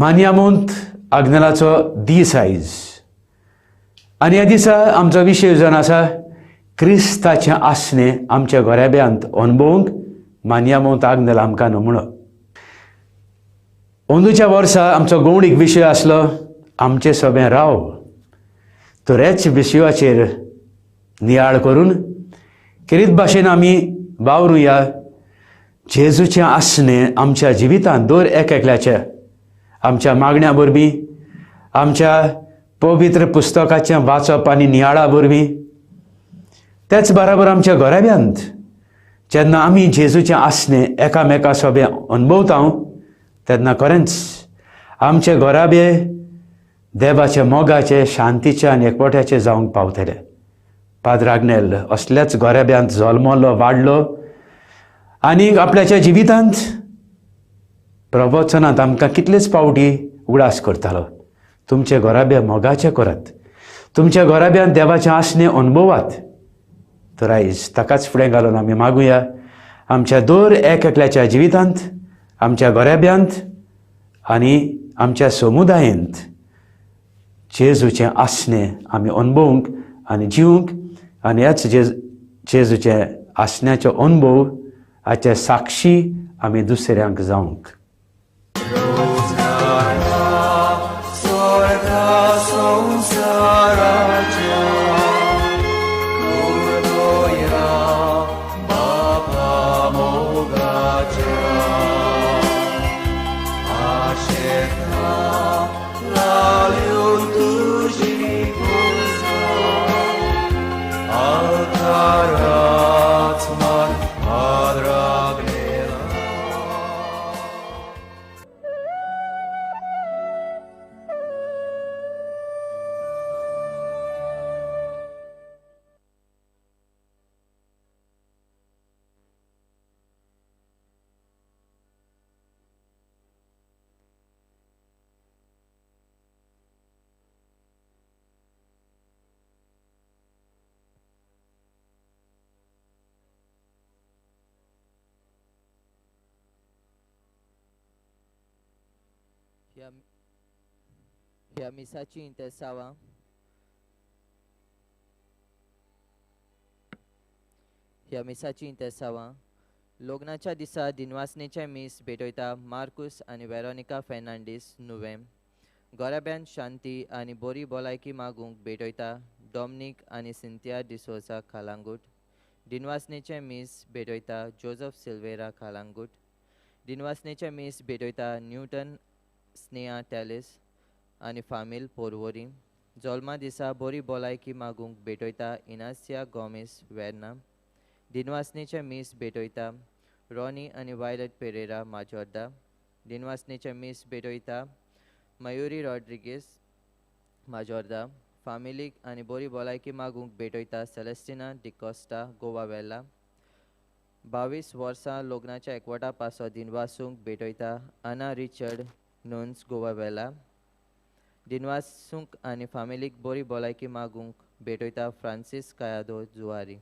मान्यामोंत आग्नेलाचो दीस आयज आनी ह्या दिसा आमचो विशय जावन आसा क्रिस्ताचें आसणें आमच्या गोऱ्याब्यांत अणभवूंक मान्यामोंत आग्नेल आमकां नमुणो. अंदूच्या वर्सा आमचो गौणीक विशय आसलो आमचें सोबें राव. तर हेच विशयाचेर नियाळ करून किरीत भाशेन आमी वावरुया जेजूचें आसणें आमच्या जिवितांत दर एकल्याच्या आमच्या मागण्या वरवीं, आमच्या पवित्र पुस्तकाचें वाचप आनी नियाळा वरवीं, तेच बराबर आमच्या गोऱ्याब्यांत जेन्ना आमी जेजूचें आसणें एकामेका सोबें अणभवता तेन्ना खरेंच आमचे गोराबे देवाचे मोगाचे, शांतीचे आनी एकवट्याचे जावंक पावतले. पाद्र आग्नेल असल्याच गोऱ्याब्यांत जल्मलो, वाडलो आनी आपल्याच्या जिवितांत प्रवचनांत आमकां कितलेच फावटी उगडास करतालो. तुमचे गोराबे मोगाचे करात, तुमच्या गोराब्यांत देवाचें आसणें अणभवात. तर आयज ताकाच फुडें घालून आमी मागुया आमच्या दर एकल्याच्या जिवितांत, आमच्या गोऱ्याब्यांत आनी आमच्या समुदायांत जेजूचें आसणें आमी अणभवूंक आनी जिवंक आनी ह्याच जेजूचे आसण्याचो अणभव हाचे साक्षी आमी दुसऱ्यांक जावंक. ह्या मिसाची इंतेसावां लग्नाच्या दिसा दिनवासनेचे मीस भेटयता मार्कुस आनी वेरोनिका फेर्नांडीस नुवें. गोराब्यान शांती आनी बरी भलायकी मागूंक भेटयता डॉमिनिक आनी सिंथिया डिसोजा कालांगूट. दिनवासनेचे मीस भेटयता जोसेफ सिल्वेरा कालांगूट. दिनवासनेचे मीस भेटयता न्यूटन स्नेहा टेलिस आनी फामील पोरवोरी. जल्मा दिसा बरी भलायकी मागूंक भेटयता इनासिया गोमेस वेर्ना. दिनवासनेचे मीस भेटयता रॉनी आनी वायलट पेरेरा माजोर्दा. दिनवासनेचे मीस भेटयता मयुरी रॉड्रिगीस माजोर्दा. फामिलीक आनी बरी भलायकी मागूंक भेटयता सेलेस्टिना डिकोस्टा गोवा वेला. 22 वर्सां लग्नाच्या एकवटा पासो दिनवासूंक भेटयता आना रिचर्ड नोन्स गोवा वेला. दिनवासूंक आनी फामिलीक बरी भलायकी मागूंक भेटयता फ्रांसीस कायादो जुवारी.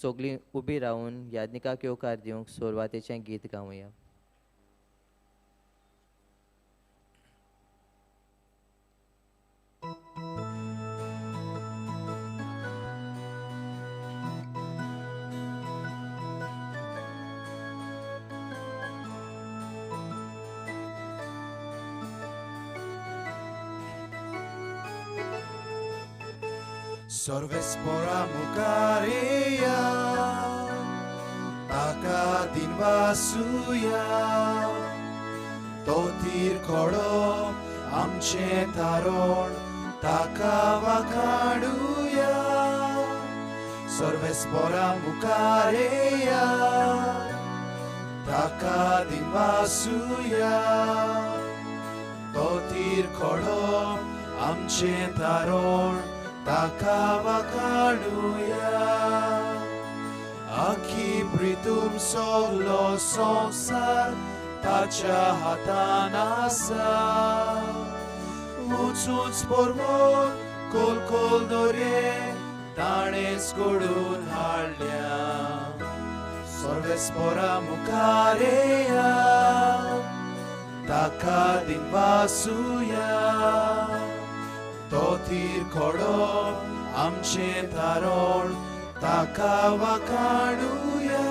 सगळीं उबी रावन यादनिकाक येवकार दिवंक सुरवातेचें गीत गावया. Sorvespora mukareya taka dinvasuya totir kodo amche taron taka vakaduya. Sorvespora mukareya taka dinvasuya totir kodo amche taron taka vakaduya. Aki pritum solo sonsar tacha hatanasa. Uczuć porwór kol dore tanes kodun halya. Sorvespora mukareya ताका दिनवासुया तो तीर खोडोप आमचे तारोण ताका वाखाणुया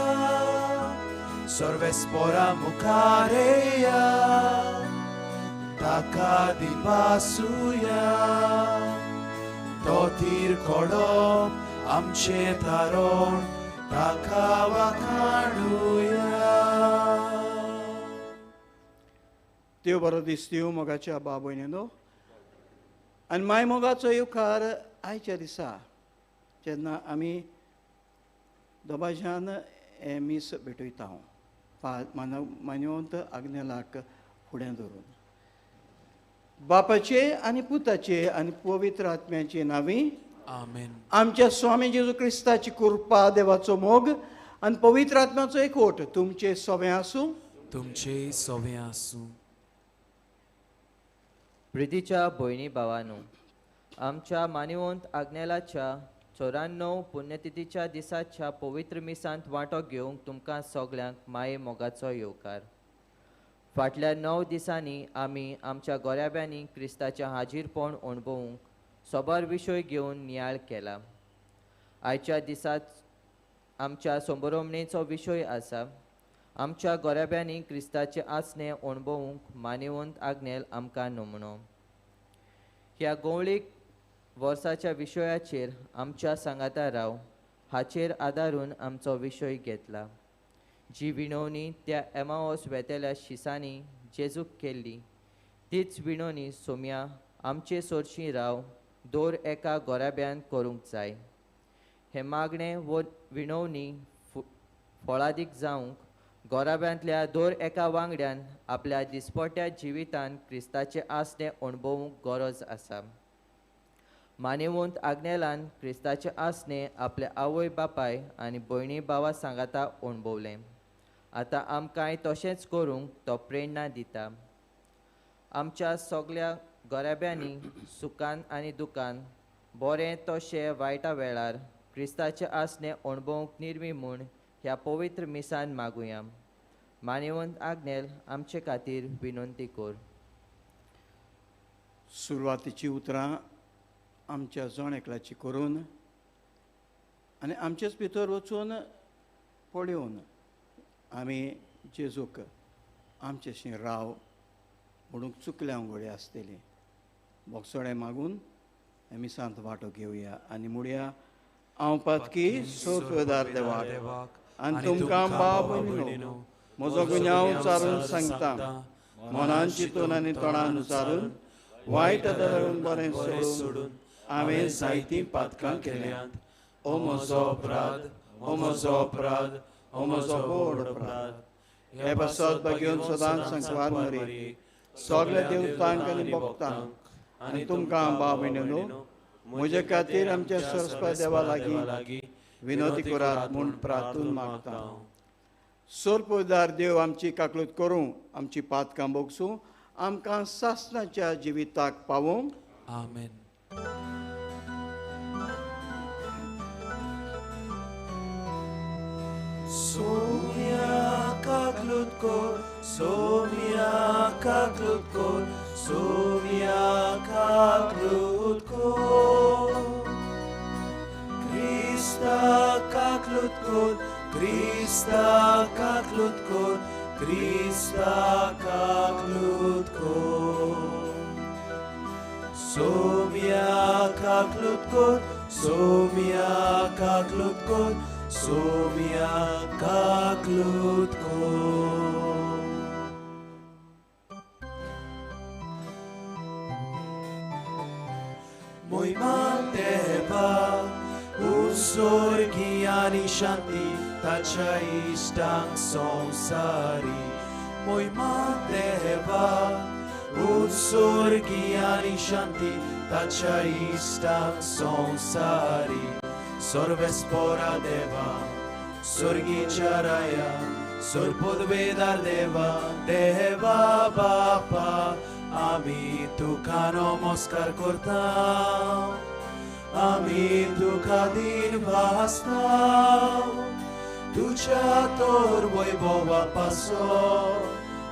सर्वेस्पोरा मुखारेया ताका दिनवासुया तो तीर खोडोप आमचे तारोण ताका वाखाणुया. देव बरो दीस दिवं मोगाच्या बा भयणीनो. आनी माय मोगाचो येवकार आयच्या दिसा जेन्ना आमी दोबाज्यान हें मीस भेटयता मानवंत आग्नेलाक फुडें धरून बापाचे आनी पुताचे आनी पवित्र आत्म्याचे नांवी आमेन. आमच्या स्वामी जेजू क्रिस्ताची कृपा देवाचो मोग आनी पवित्र आत्म्याचो एकवट तुमचे सोबे आसूं. तुमचे सोबे आसूं. प्रितीच्या भयणी भावांनो, आमच्या मानिवंत आग्नेलाच्या 94 पुण्यतिथीच्या दिसाच्या पवित्र मिसांत वांटो घेवंक तुमकां सगळ्यांक माये मोगाचो येवकार. फाटल्या 9 दिसांनी आमी आमच्या गोऱ्याब्यांनी क्रिस्ताचें हाजीरपण अणभवूंक सोबार विशय घेवन नियाळ केला. आयच्या दिसात आमच्या संबरमणेचो विशय आसा. आमच्या गोऱ्याब्यांनी क्रिस्ताचे आसने अणभवूंक मानिवंत आग्नेल आमकां नमणो. ह्या गवळीक वर्साच्या विशयाचेर आमच्या सांगाता राव हाचेर आदारून आमचो विशय घेतला. जी विणवणी त्या एमाओस वेतेल्या शिसांनी जेजूक केल्ली तीच विणवणी सोम्या आमचे सोरशीं राव दर एका गोऱ्याब्यान करूंक जाय. हे मागणें वो विणवणी फळादीक जावंक गोराब्यांतल्या दर एका वांगड्यान आपल्या दिसपट्या जिवितांत क्रिस्ताचे आसने अणभवूंक गरज आसा. मानिवंत आग्नेलान क्रिस्ताचे आसने आपल्या आवय बापाय आनी भयणी भावा सांगाता अणभवलें. आतां आमकांय तशेंच करूंक तो प्रेरणा दिता. आमच्या सगळ्या गोऱ्याब्यांनी सुखान आनी दुखान बरें तशें वायटा वेळार क्रिस्ताचे आसने अणभवूंक निर्मी म्हूण ह्या पवित्र मिसान मागुया. मानिवंत आग्नेल आमचे खातीर विनंती कर. सुरवातीची उतरां आमच्या जण एकल्याची करून आनी आमचेच भितर वचून पळयोवन आमी जेजूक आमचेशीं राव म्हणूंक चुकल्या उगडे आसतली. बोगसोडे मागून आमी सांत वांटो घेवया आनी म्हणया हांव पातकी सोफेदार देवाक आनी तुमकां बाब भयणीनो म्हजो गुन्यांव चारून सांगता. मनान चिंतून आनी तोंडान उचारून वायट धरून बरें सोडून हांवें जायतीं पातकां केल्यांत. ओ म्हजो अपराध, ओ म्हजो अपराध, ओ म्हजो व्हड अपराध. हे बसत बगेवन सदांच सांकवार मरी सगल्या देवतांक आनी भक्तांक आनी तुमकां बाब भयणीनो म्हजे खातीर आमच्या सरस्वती देवा लागीं विनोदी करात म्हूण प्रार्थून मागता. सोरपोदार देव आमची काकलूत करूं, आमची पातकां बोगसूं, आमकां सासणाच्या जिविताक पावूं. आमेन. सोम्या काकलूत कोर, सोम्या काकलूत कोर, सोम्या काकलूत कोर. Krista kaklut kod, Krista kaklut kod, Krista kaklut kod. Somia kaklut kod, Somia kaklut kod, Somia kaklut kod. Moi manteva Sorgi ani shanti tacha istang sonsari. Moi mateva sorgi ani shanti tacha istang sonsari. Sorvespora deva sorgi charaya sorpodvedar deva deva bapa ami tuka namaskar kortam. Ami tuka din vastav, tuča tor vojvova paso,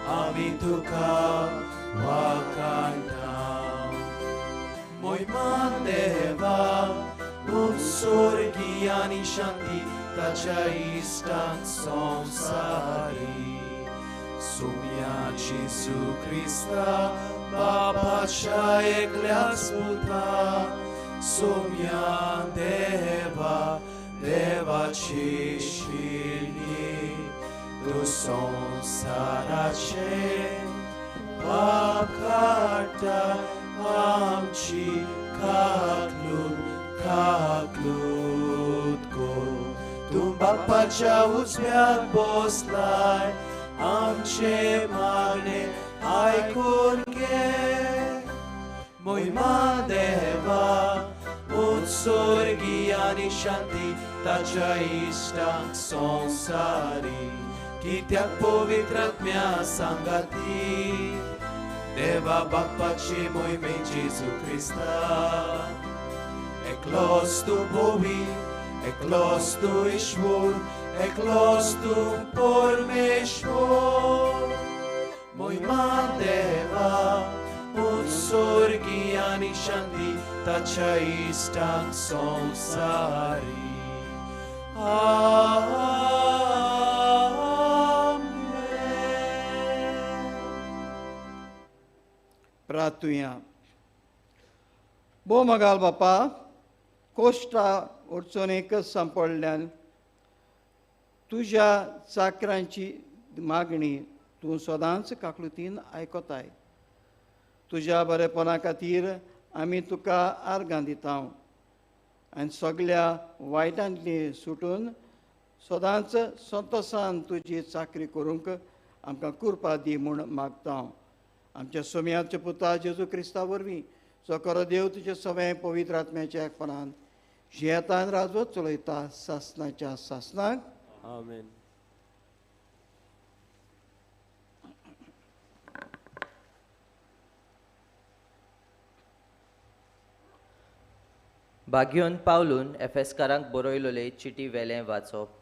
आमी तुका वाकांता मोहिमान देवा उत्सर्गी आनी शांती ताच्या इष्टांक संवसारी सोम्या जेजू Crysta बापाच्या एकल्याच पुता सोम्या देवा देवाची शिर्डी तू संसाराचे पाप काढता आमची काकलूत को तू बापाच्या उजव्यात बसलाय आमचे मागणे ऐकून घे मोहिमा देवा उत्सर्गी आनी शांती ताच्या इष्टांक संवसारी कित्याक पवित्र आत्म्या सांगाती देवा बापाची मोहिमे जेजू क्रिस्ता एकलोच तू बोवी एकलोच तू ईश्वर एकलोच तू परमेश्वर मोहिमा देवा उत्सर्गी आनी शांती ताच्या इष्टांक संवसारी प्रार्थुया बो मगाल बापा कोश्टा वचून एकच सांपडल्यान तुज्या चाकरांची मागणी तूं सदांच काकलुतीन आयकोताय तुज्या बरेपणा खातीर आमी तुका आर्गां दिता आनी सगळ्या वायटांतली सुटून सदांच संतोशान तुजी चाकरी करूंक आमकां कृपा दी म्हूण मागता आमच्या सोम्याच्या पुता जेजू क्रिस्ता वरवीं जो खरो देव तुजे सगळें पवित्र आत्म्याच्या एकपणान जियेतान राजवत चलयता सासणाच्या सासणाक आमेन बागयोन पावलून एफेसकारांक बरयलोले चिटी वेलें वाचप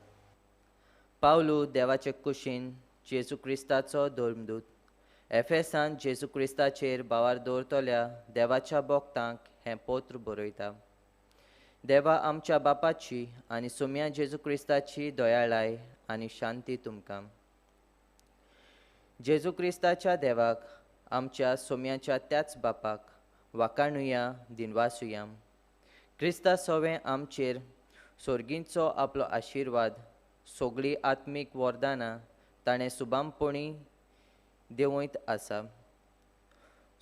पावलू देवाचे कुशीन जेजू क्रिस्ताचो धर्मदूत एफेसान जेजू क्रिस्ताचेर बावार दवरतल्या देवाच्या भक्तांक हें पत्र बरयता देवा आमच्या बापाची आनी सोम्या जेजू क्रिस्ताची दयाळाय आनी शांती तुमकां जेजू क्रिस्ताच्या देवाक आमच्या सोम्याच्या त्याच बापाक वाकाणुया दिनवासुया क्रिस्ता सवें आमचेर सोर्गींचो आपलो आशिर्वाद सगळीं आत्मीक वरदानां ताणें सुबामपणी देवयत आसा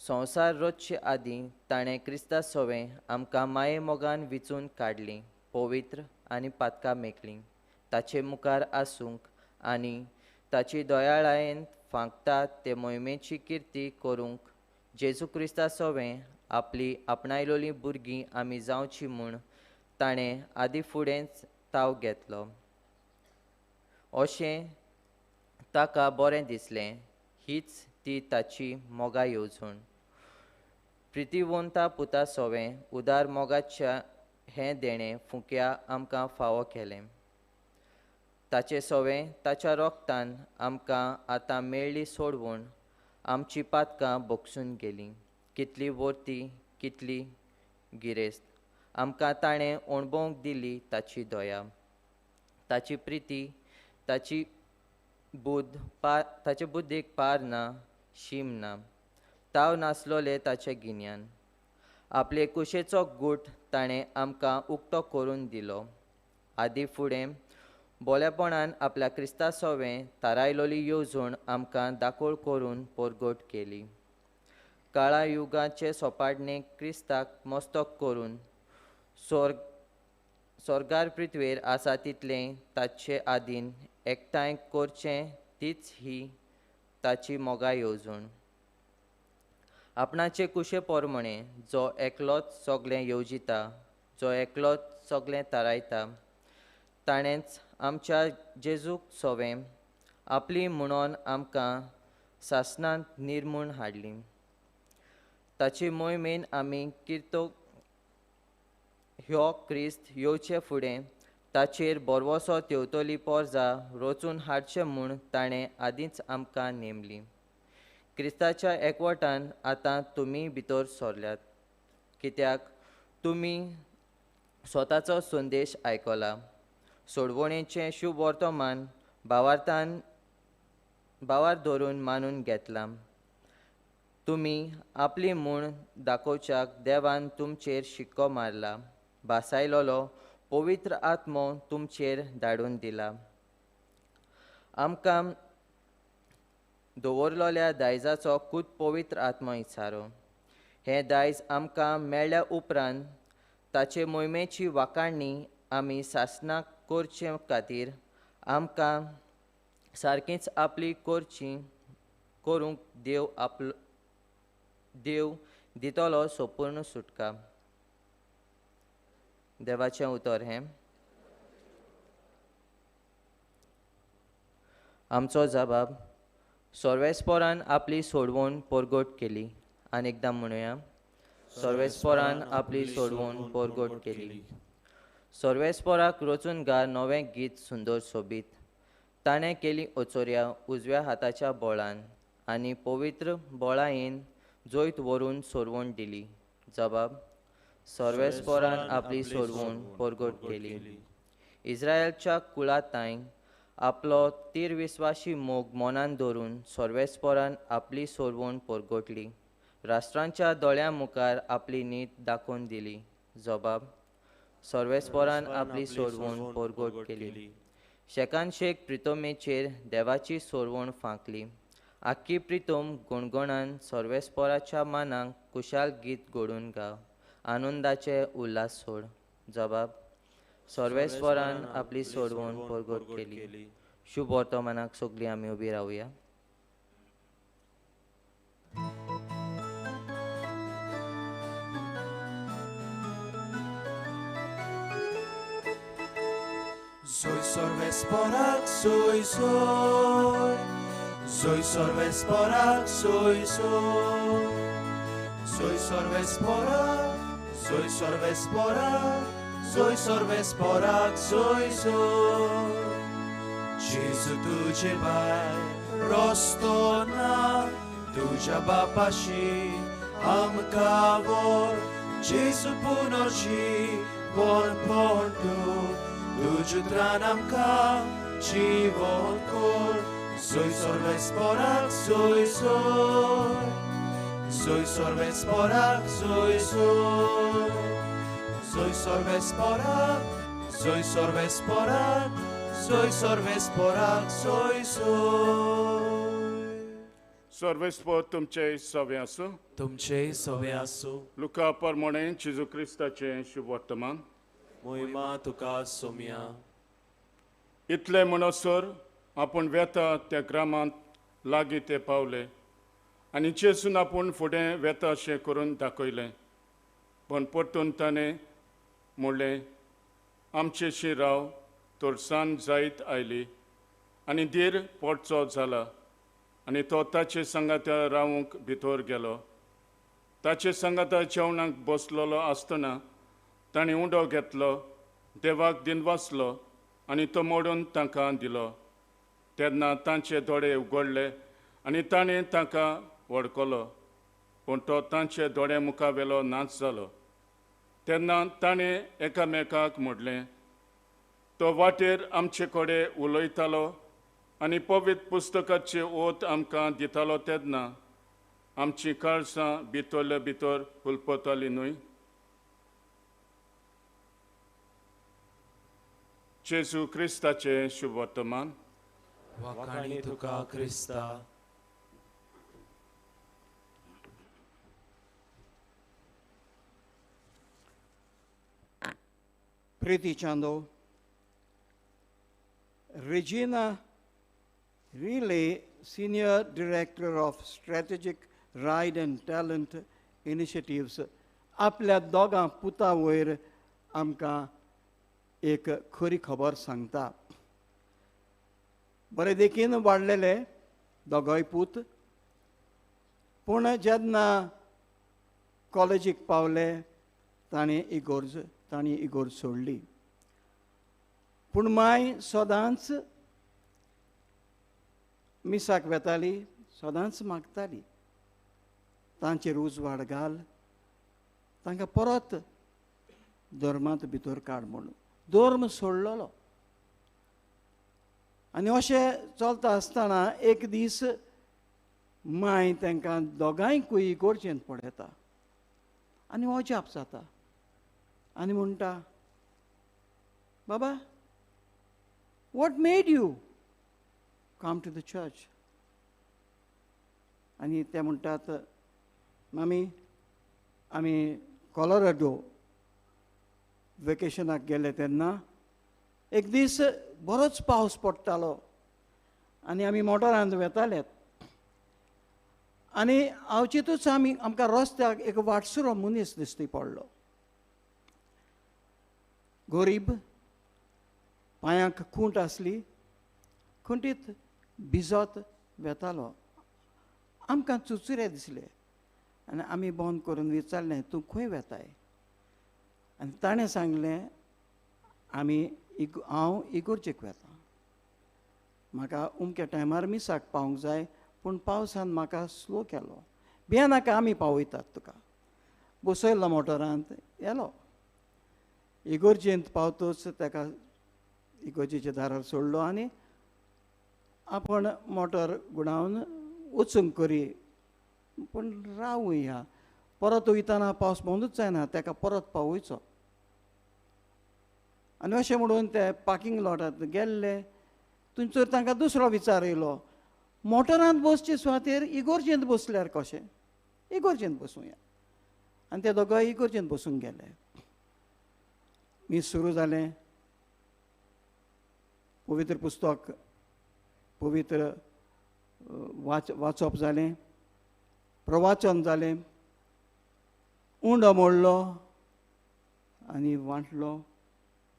संवसार रचचे आदीं ताणें क्रिस्ता सवें आमकां माये मोगान विचून काडलीं पवित्र आनी पातकां मेकलीं ताचे मुखार आसूंक आनी ताची दयाळायेन फांकता ते मोहिमेची किर्ती करूंक जेजू क्रिस्ता सवें आपली आपणायलोलीं भुरगीं आमी जावची म्हूण ताणें आदीं फुडेंच ताव घेतलो अशें ताका बरें दिसलें हीच ती ताची मोगा येवजण प्रितीवंता पुता सवें उदार मोगाच्या हें देणें फुक्या आमकां फावो केलें ताचे सवें ताच्या रोगतान आमकां आतां मेळ्ळी सोडवून आमची पातकां बोगसून गेलीं कितली वर्ती कितली गिरेस्त आमकां ताणें अणभवंक दिली ताची दया ताची प्रिती ताची ताचे बुद्धीक पार ना शीम ना ताव नासलोले ताचे गिन्यान आपले कुशेचो गूट ताणें आमकां उक्तो करून दिलो आदीं फुडें बोलेपणान आपल्या क्रिस्ता सवें थारायलोली येवजण आमकां दाखोळ करून परगट केली काळा युगाचे सोपाडणेक क्रिस्ताक मस्तक करून स्वर्गार पृथ्वेर आसा तितलें ताचे आदीन एकठांय करचें तीच ही ताची मोगा येवजण आपणाचे कुशे पोरमणे जो एकलोच सगळें येवजिता जो एकलोच सगळें थारायता ताणेंच आमच्या जेजूक सवें आपली म्हणून आमकां सासणांत निर्मूण हाडली ताची मोहिमेन आमी किर्तो ह्यो क्रिस्त येवचे फुडें ताचेर बरवसो तेवतली पोरजा रचून हाडचें म्हूण ताणें आदींच आमकां नेमली क्रिस्ताच्या एकवटान आतां तुमी भितर सरल्यात, कित्याक तुमी स्वताचो संदेश आयकला. सोडवणेचें शुभ वर्तमान भावार धरून मानून घेतलां. तुमी आपली म्हूण दाखोवच्याक देवान तुमचेर शिक्को मारला. भासायलोलो पवित्र आत्मो तुमचेर धाडून दिला. आमकां दवरलोल्या दायजाचो खूद पवित्र आत्मो इचारो. हें दायज आमकां मेळ्ळ्या उपरांत ताचे मोहिमेची वाखाणणी आमी सासणां करचे खातीर आमकां सारकींच आपली करूंक देव दितलो संपूर्ण सुटका. देवाचें उतर हें. आमचो जबाब. सर्वेस्परान आपली सोडवण परगट केली. आनी एकदां म्हणुया. सर्वेस्परान आपली सोडवण परगट केली. सर्वेस्पराक रचून घाल नवें गीत सुंदर सोबीत. ताणें केली ओचोऱ्या उजव्या हाताच्या बोळान आनी पवित्र बोळायेन जोयत व्हरून सोडवण दिली. जबाब. सर्वेस्परान आपली सोडवण परगट केली. इस्रायलच्या कुळांताय आपलो तीरविस्वासी मोग मनान धरून सर्वेस्परान आपली सोडवण परगटली. राष्ट्रांच्या दोळ्यां मुखार आपली नीत दाखोवन दिली. जबाब. सर्वेस्परान आपली सोडवण परगट केली. शेकान शेक प्रितोमेचेर देवाची सोडवण फांकली. आख्खी प्रितोम गुणगुणान सर्वेस्पराच्या मानाक कुशाल गीत घडून गाव. आनंदाचे उल्हास सोड. जबाब. सर्वेस्परान आपली सोडवण परगट केली. शुभ वर्तमानाक सगळीं आमी उबी रावया. Soy sorvesporak, soy soy. Soy sorvesporak, soy soy. Soy sorvesporak, soy sorvesporak. Soy sorvesporak, soy soy. Jezu तुझे बाय रस्तो ना तुझ्या बापाशी आमकां व्हर. जेजू पुनोची वळपण तूं तुझ्या उतरान आमकां जीवन कर. Soy sorvesporak, soy soy. Soy sorvesporak, soy soy. Soy sorvesporak, soy sorvesporak. Soy sorvesporak, soy soy. सर्वेस्पर तुमचे सवे आसूं. तुमचे सवे आसूं. लुका प्रमाणे जेजू क्रिस्ताचें शुभ वर्तमान. मोहिमा तुका सोम्या. इतले म्हणसर आपूण वेता त्या ग्रामांत लागीं ते पावले आनी जेजून आपूण फुडें वेता अशें करून दाखयलें. पण परतून ताणें म्हणलें, आमचेशी राव. तर सांज जायत आयली आनी दीर पडचो जाला आनी तो ताचे सांगात्या रावूंक भितर गेलो. ताचे सांगाता जेवणाक बसलोलो आसतना ताणें उंडो घेतलो, देवाक दिनवासलो आनी तो मोडून तांकां दिलो. तेन्ना तांचे दोळे उगडले आनी ताणें तांकां वळखलो, पूण तो तांचे दोळ्या मुखावेलो नाच जालो. तेन्ना ताणें एकामेकाक म्हणलें, तो वाटेर आमचे कडेन उलयतालो आनी पवित्र पुस्तकाची ओत आमकां दितालो तेन्ना आमची काळजां भितरल्या भितर फुलपतालीं न्हय. जेजू क्रिस्ताचें शुभ वर्तमान. वाखाणी तुका Crysta. Priti Chando, Regina Relay, Senior Director of Strategic Ride and Talent Initiatives, आपल्या दोगां पुता वयर आमकां एक खरी खबर सांगता. बरे देखीन वाडलेले दोगोय पूत, पूण जेन्ना कॉलेजीक पावले तांणी इगोर्ज सोडली. पूण माय सदांच मिसाक वेताली, सदांच मागताली. तांचेर उजवाड घाल, तांकां परत धर्मांत भितर काड म्हणून धर्म सोडलेलो. आनी अशें चलता आसतना एक दीस माय तांकां दोगांयकूय इगोर्जेंत पडयता आनी अजाप जाता आनी म्हणटा, बाबा, what made you come to the church? आनी ते म्हणटात, मामी, आमी कॉलोराडो वेकेशनाक गेले तेन्ना एक दीस बरोच पावस पडटालो आनी आमी मोटरान वेताले आनी अवचितूच आमकां रस्त्याक एक वाटसुरो मनीस दिश्टी पडलो. गरीब, पांयांक खूंट आसली, खुंटीत भिजत वेतालो. आमकां चुचुरे दिसले आनी आमी बंद करून विचारलें, तूं खंय वेताय? आनी ताणें सांगलें, हांव इगोर्जेक वेतां. म्हाका उमक्या टायमार मिसाक पावूंक जाय, पूण पावसान म्हाका स्लो केलो. भिये नाका, आमी पावयतात तुका. बसयलो मोटरांत, येलो. इगोर्जेंत पावतच ताका इगोर्जेच्या दारार सोडलो आनी आपण मोटर गुडावन वचूंक करी, पूण रावूय या. परत वयतना पावस बंदूच जायना, ताका परत पावयचो. आनी अशें म्हणून ते पार्किंग लॉटांत गेल्ले. थंयसर तांकां दुसरो विचार येयलो, मोटरांत बसचे सुवातेर इगोर्जेंत बसल्यार कशें? इगोर्जेंत बसूया. आनी ते दोगांय इगोर्जेंत बसूंक गेले. मीस सुरू जालें. पवित्र पुस्तक पवित्र वाचप जालें, प्रवाचन जालें, उंडो मोडलो आनी वांटलो.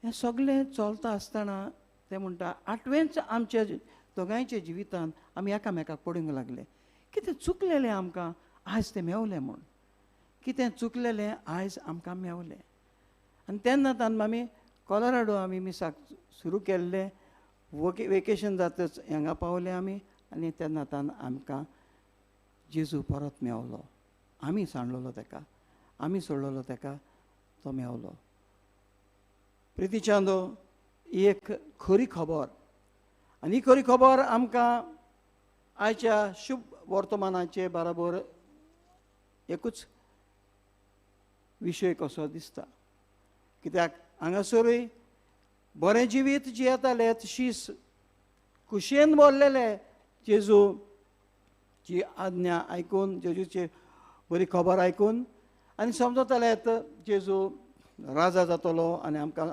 हें सगळें चलता आसतना ते म्हणटा, आठवेंच आमच्या दोगांयच्या जिवितांत आमी एकामेकाक पडूंक लागले. कितें चुकलेलें आमकां आयज तें मेवलें म्हूण. कितें चुकलेलें आयज आमकां मेवलें. आनी तेन्ना आमी कॉलोराडो आमी मिसाक सुरू केल्ले. वेकेशन जातच हांगा पावले आमी आनी तेन्ना आमकां जेजू परत मेवलो. आमी सांडलेलो ताका, आमी सोडलेलो ताका, तो मेवलो. प्रितीचांदो, ही एक खरी खबर. आनी ही खरी खबर आमकां आयच्या शुभ वर्तमानाचे बरोबर एकूच विशय कसो दिसता. कित्याक हांगासरूय बरें जिवीत जियेताले, तशीच खुशयेन भरलेले जेजूची आज्ञा आयकून, जेजूची बरी खबर आयकून आनी समजताले जेजू राजा जातलो आनी आमकां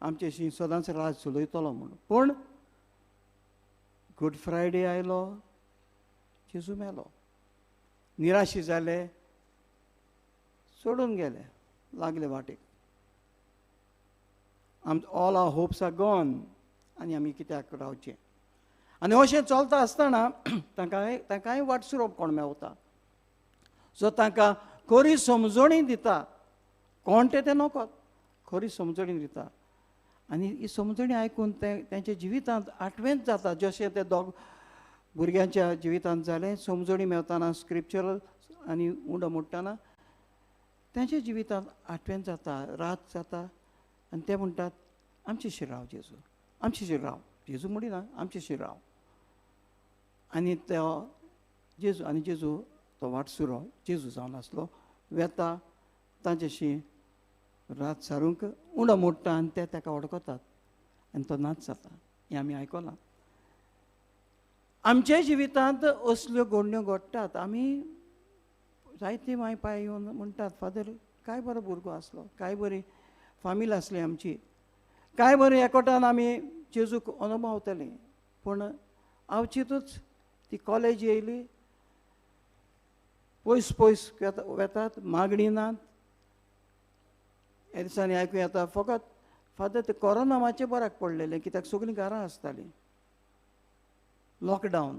आमचेशी सदांच राज चलयतलो म्हणून. पूण गूड फ्रायडे आयलो, जेजू मेलो. निराशी जाले, सोडून गेले, लागले वाटेक. ऑल आवर होप्स आर गॉन. आनी आमी कित्याक रावचें? आनी अशें चलता आसतना तांकांय वाटसुरो कोण मेवता, जो तांकां खरी समजणी दिता. कोण तें नकोत, खरी समजणी दिता. आनी ही समजणी आयकून तेंच्या जिवितांत आठवेंच जाता, जशें ते भुरग्यांच्या जिवितांत जालें. समजणी मेवतना स्क्रिप्चरल आनी उंडो मोडटना तेंच्या जिवितांत आठवेंच जाता, रात जाता. आनी ते म्हणटात, आमचे शिराव जेजू, आमचे शिराव. जेजू म्हणिना, आमचे शिराव. आनी तो जेजू तो वाटसुरो जेजू जावन आसलो, वेता तांच्याशी रात सारूंक उंडो मोडटा आनी ते ताका वडकतात आनी तो नाच जाता. हें आमी आयकलां. आमच्या जिवितांत असल्यो घडण्यो घडटात. आमी जायती माय पांय येवन म्हणटात, फादर, काय बरो भुरगो आसलो, काय बरी फामील आसली आमची, काय बरी एकोठान आमी जेजूक अनुभवतलीं. पूण अवचितूच ती कॉलेज येयली, पयस पयस वेतात, मागणी नात. ह्या दिसांनी आयकूं येता, फकत फादर ते कोरोना मातशें बऱ्याक पडलेलें, कित्याक सगळीं घरां आसतालीं. लॉकडावन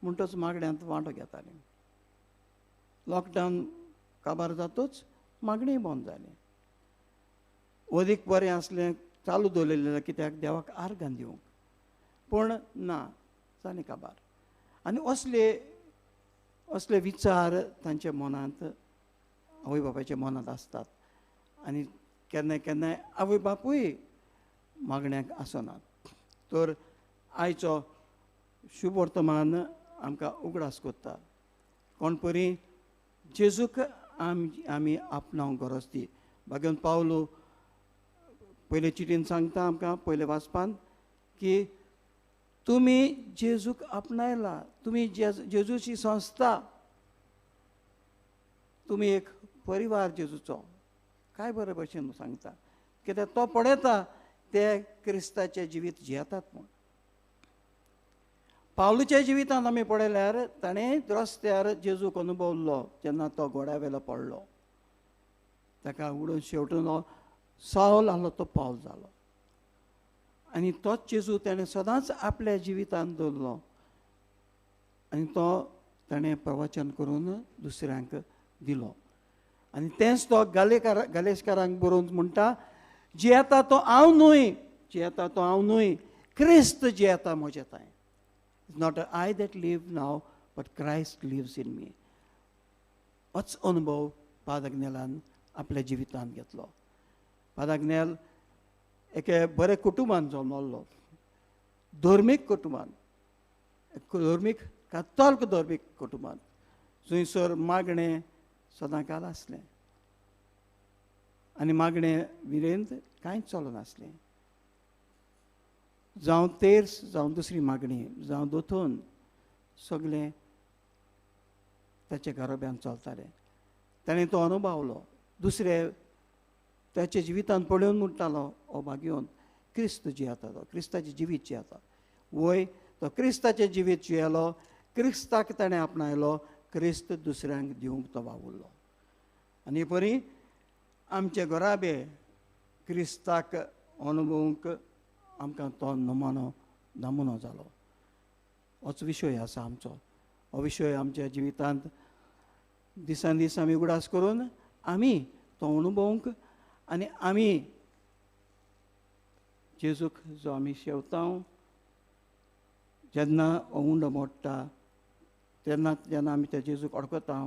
म्हणटच मागण्यांत वांटो घेतालीं. लॉकडावन काबार जातूच मागणी बंद जाली. अदीक बरें आसलें चालू दवरलेलें, कित्याक देवाक आर्गां दिवंक. पूण ना, जालें काबार. आनी असले विचार तांच्या मनांत आवय बापायच्या मनांत आसतात आनी केन्ना केन्नाय आवय बापूय मागण्यांक आसनात. तर आयचो शुभ वर्तमान आमकां उगडास कोत्ता. कोण परी जेजूक आमी आपणावंक गरज दी. भाग्यवन पावलो पयले चिटीन सांगता आमकां पयले वाचपान की तुमी जेजूक आपणायला, तुमी जेजूची संस्था, तुमी एक परिवार जेजूचो. काय बरे भशेन सांगता कित्याक तो पळयता ते क्रिस्ताचें जिवीत जियेतात म्हूण. पावलूच्या जिवितांत आमी पळयल्यार ताणें रस्त्यार जेजूक अनुभवलो जेन्ना तो घोड्या वेलो पडलो. ताका उडोवन शेवटून सावल आहलो तो पावल जालो आनी तोच जेजू ताणें सदांच आपल्या जिवितांत दवरलो आनी तो ताणें प्रवचन करून दुसऱ्यांक दिलो. आनी तेंच तो गालेस्कारांक बरोवन म्हणटा जियेता तो हांव न्हय, जियेता तो हांव न्हय, क्रिस्त जियेता म्हजे तांय. It's not I that live now but Christ lives in me. होच अनुभव पादाग्नेलान आपल्या जिवितांत घेतलो. पादाग्नेल एके बरे कुटुंबान जल्मलो, धर्मीक कुटुंबान, धर्मीक कातोलीक धर्मीक कुटुंबान, थंयसर मागणें सदांकाल आसलें आनी मागणें विरेंत कांयच चलूं नासलें. जावं तेर्स जावं दुसरी मागणी जावं दोतोन सगळें ताच्या घराब्यान चलतालें. ताणें तो अनुभवलो. दुसरे ताच्या जिवितांत पळोवन म्हणटालो हो भाग्योन क्रिस्त जियेता, तो क्रिस्ताचें जिवीत जियेता. वय तो क्रिस्ताचें जिवीत जियेलो, क्रिस्ताक ताणें आपणायलो, क्रिस्त दुसऱ्यांक दिवंक तो वावुरलो. आनी परी आमचे घराबे क्रिस्ताक अनुभवूंक आमकां तो नमुनो जालो. होच विशय आसा आमचो. हो विशय आमच्या जिवितांत दिसान दीस आमी उगडास करून आमी तो अनुभवूंक आनी आमी जेजूक जो आमी शेवता जेन्ना उंड मोडटा जेन्ना आमी त्या जेजूक अडकता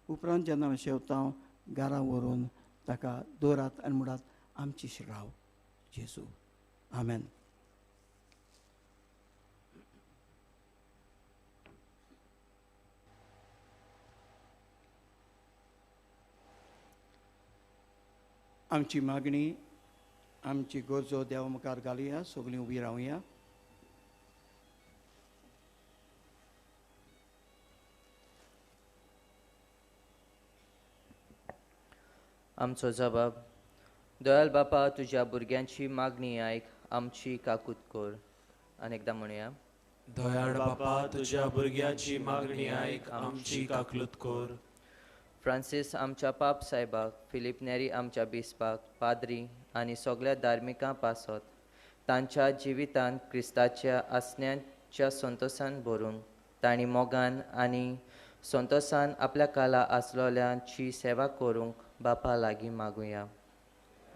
उपरांत जेन्ना आमी शेवता घरा व्हरून ताका दवरात आनी म्हणटात आमची राव जेजू. आमेन. आमची मागणी आमची गरजो देवा मुखार घालुया. सगळीं उबी रावया. आमचो जबाब. दयाल बापा, तुज्या भुरग्यांची मागणी आयक, आमची काकूत कर. अनेकदा म्हणुया. दयाळ बापा, तुझ्या भुरग्याची मागणी आयक, आमची काकलूत कर. फ्रांसीस आमच्या पाप साहेबाक, फिलीप नेरी आमच्या बिस्पाक, पाद्री आनी सगळ्या धार्मिकां पासत तांच्या जिवितांत क्रिस्ताच्या आसण्यांच्या संतोशान भरूंक तांणी मोगान आनी संतोशान आपल्या काला आसलोल्यांची सेवा करूंक बापा लागीं मागुया.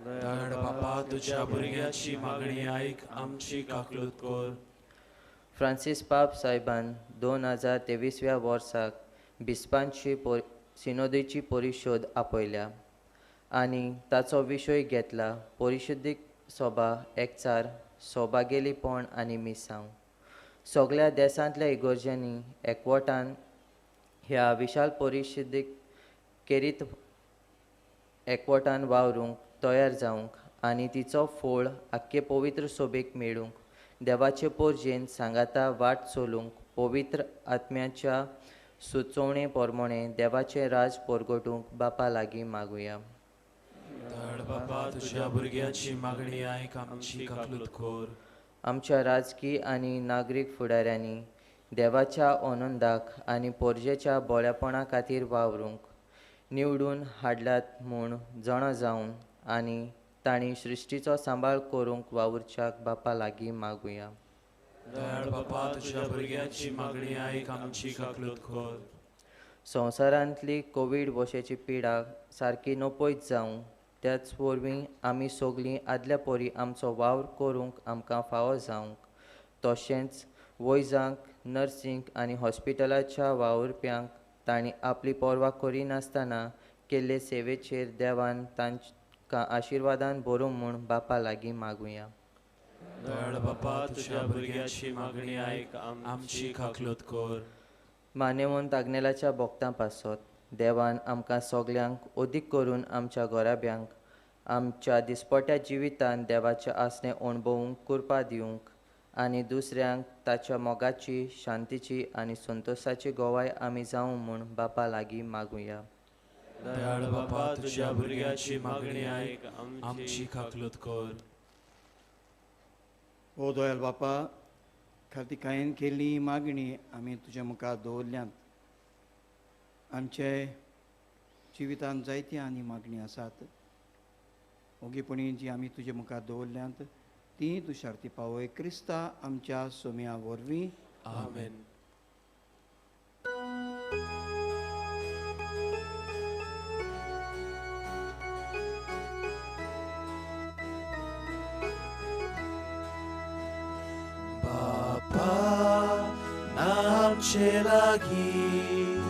दयाळ बापा, तुझ्या भुरग्याची मागणी आयक, आमची काकलूत कर. फ्रांसीस पाप साहेबान 2023व्या वर्साक बिस्पांची सिनोदेची परिशोध आपयल्या आनी ताचो विशय घेतला परिशुद्धीक सभा एकचार, सौभागेलीपण आनी मिसांव. सगळ्या देशांतल्या इगोर्जांनी एकवटान ह्या विशाल परिशुद्धीक केरीत एकवटान वावरूंक तयार जावंक आनी तिचो फोळ आख्खे पवित्र सोबेक मेळूंक देवाचे पोरजेन सांगाता वाट चलूंक पवित्र आत्म्याच्या सुचोवणे प्रमाणे देवाचे राज परगटूंक बापा लागीं मागुया. दयाळ बापा, तुझ्या भुरग्याची मागणी आयक, आमची काकलूत कर. आमच्या राजकीय आनी नागरीक फुडाऱ्यांनी देवाच्या आनंदाक आनी पोरजेच्या बोळ्यापणा खातीर वावरूंक निवडून हाडल्यात म्हूण जाणा जावन आनी तांणी सृश्टीचो सांबाळ करूंक वावुरच्याक बापा लागीं मागुया. दयाळ बापा, तुझ्या भुरग्याची मागणी आयक, आमची काकलूत कर. संवसारांतली कोवीड वशेची पिडा सारकी नपयत जावं त्याच वरवीं आमी सगळीं आदल्या परी आमचो वावर करूंक आमकां फावो जावंक तशेंच वैजांक, नर्सिंग आनी हॉस्पिटलाच्या वावुरप्यांक तांणी आपली पर्वा करिनासतना केल्ले सेवेचेर देवान तांकां आशिर्वादान बरोवं म्हूण बापा लागीं मागुया. दयाळ बापा, तुझ्या भुरग्याची मागणी आयक, आमची खाकलोत कर. मानेवंत आग्नेलाच्या भोगतां पासत देवान आमकां सगल्यांक अदीक करून आमच्या गोराब्यांक आमच्या दिसपट्या जिवितान देवाचें आसणें अणभवूंक कृपा दिवंक आनी दुसऱ्यांक ताच्या मोगाची, शांतीची आनी संतोशाची गोवाय आमी जावं म्हूण बापा लागीं मागुया. दयाळ बापा, तुझ्या भुरग्याची मागणी आयक, आमची खाकलोत कर. ओ दयाल बापा, कार्तिकायेन केल्ली मागणी आमी तुज्या मुखार दवरल्यांत. आमचे जिवितांत जायती आनी मागणी आसात. ओगीपणी जी आमी तुज्या मुखार दवरल्यांत ती तूं शार्ती पावय. क्रिस्ता आमच्या सोम्या वरवीं. आमेन. बापा, आमचे लागीं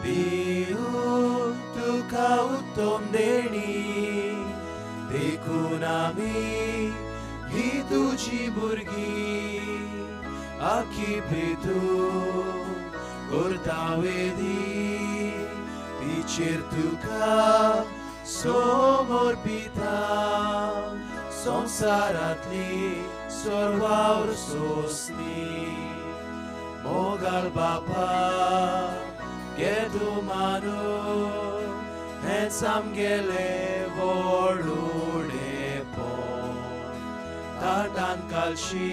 भिवून तुका उत्तम देणी, देखून आमी ही तुजी भुरगीं आखी भितून करता वेदी, तिचेर तुका समर्पिता. संवसारांतली सर्वावर सोसणी मोगाल बापा घे तूं मानून हेंच आमगेले व्हड उणेपण. ताटान कालशी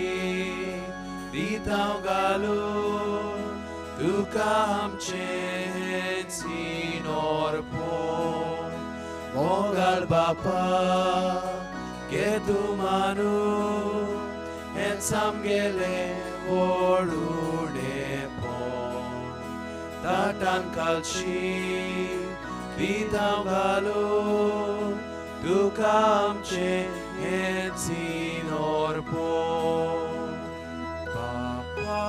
दितांव घालून तुका आमचें सिनोरपण. मोगाल बापा घे तूं मानून हेंच आमगेले व्हड उणेपण. ताटान कालशी दितांव घालून तुका आमचें हें सिनोरपण. बापा,